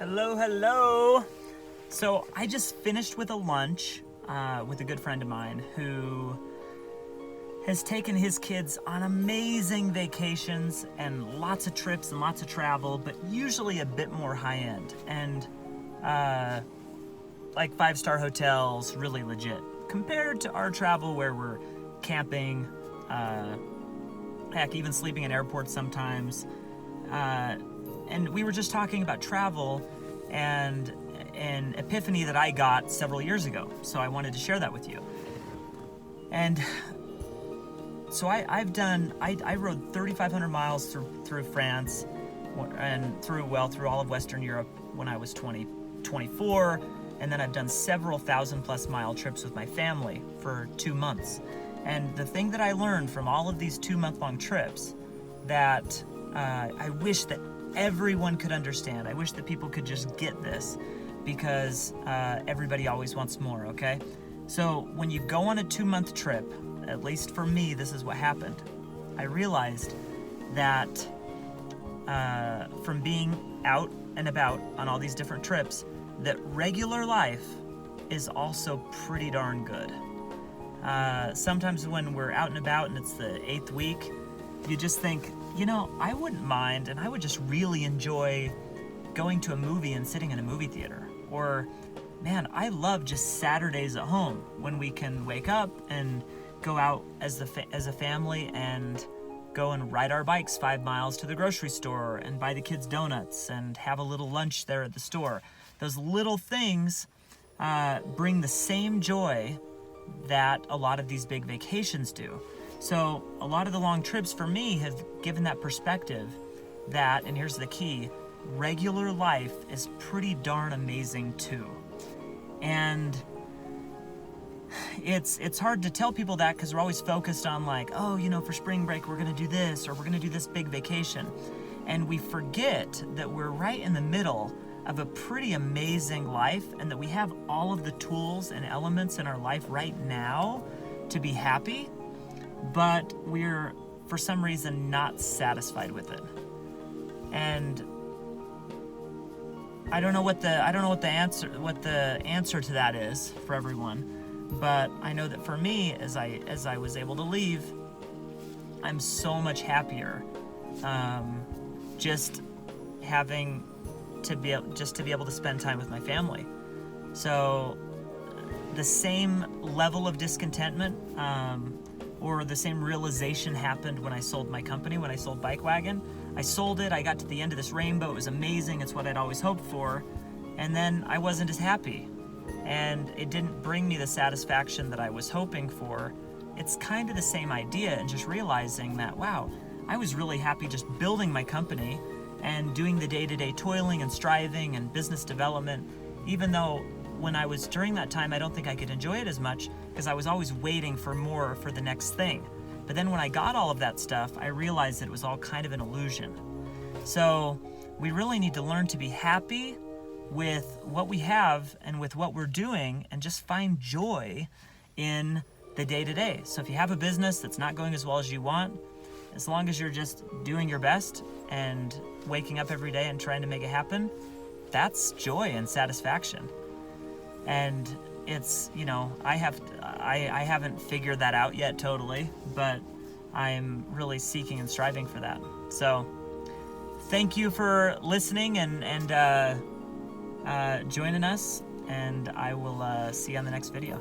Hello, hello. So I just finished with a lunch with a good friend of mine who has taken his kids on amazing vacations and lots of trips and lots of travel, but usually a bit more high-end and like five-star hotels, really legit, compared to our travel where we're camping, heck, even sleeping in airports sometimes. And we were just talking about travel and an epiphany that I got several years ago. So I wanted to share that with you. And so I rode 3,500 miles through France and through all of Western Europe when I was 24. And then I've done several 1,000+ mile trips with my family for 2 months. And the thing that I learned from all of these 2-month-long trips that I wish that everyone could understand. I wish that people could just get this, because everybody always wants more, okay? So when you go on a 2-month trip, at least for me, this is what happened. I realized that from being out and about on all these different trips, that regular life is also pretty darn good. Sometimes when we're out and about and it's the 8th week, you just think, I wouldn't mind, and I would just really enjoy going to a movie and sitting in a movie theater. Or, man, I love just Saturdays at home when we can wake up and go out as a family and go and ride our bikes 5 miles to the grocery store and buy the kids donuts and have a little lunch there at the store. Those little things bring the same joy that a lot of these big vacations do. So a lot of the long trips for me have given that perspective that, and here's the key, regular life is pretty darn amazing too. And it's hard to tell people that because we're always focused on like, for spring break we're gonna do this, or we're gonna do this big vacation. And we forget that we're right in the middle of a pretty amazing life, and that we have all of the tools and elements in our life right now to be happy, but we're for some reason not satisfied with it. And I don't know what the answer to that is for everyone, but I know that for me, as I was able to leave, I'm so much happier just to be able to spend time with my family. So the same level of discontentment or the same realization happened when I sold my company, when I sold Bike Wagon. I sold it, I got to the end of this rainbow, it was amazing, it's what I'd always hoped for, and then I wasn't as happy. And it didn't bring me the satisfaction that I was hoping for. It's kind of the same idea, and just realizing that, wow, I was really happy just building my company and doing the day-to-day toiling and striving and business development, even though when I was during that time, I don't think I could enjoy it as much because I was always waiting for more for the next thing. But then when I got all of that stuff, I realized that it was all kind of an illusion. So we really need to learn to be happy with what we have and with what we're doing, and just find joy in the day-to-day. So if you have a business that's not going as well as you want, as long as you're just doing your best and waking up every day and trying to make it happen, that's joy and satisfaction. And it's, I haven't figured that out yet totally, but I'm really seeking and striving for that. So thank you for listening and joining us, and I will see you on the next video.